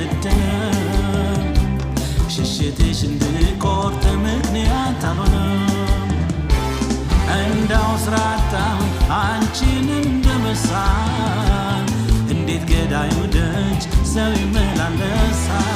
አልደነደንም ሽሽትሽ እንድቆርጥ ምክንያት አልሆነም እንዳው ስራታም አንቺን እንደመሳል እንዴት ገዳዩ ደጅ ሰው ይመላለሳል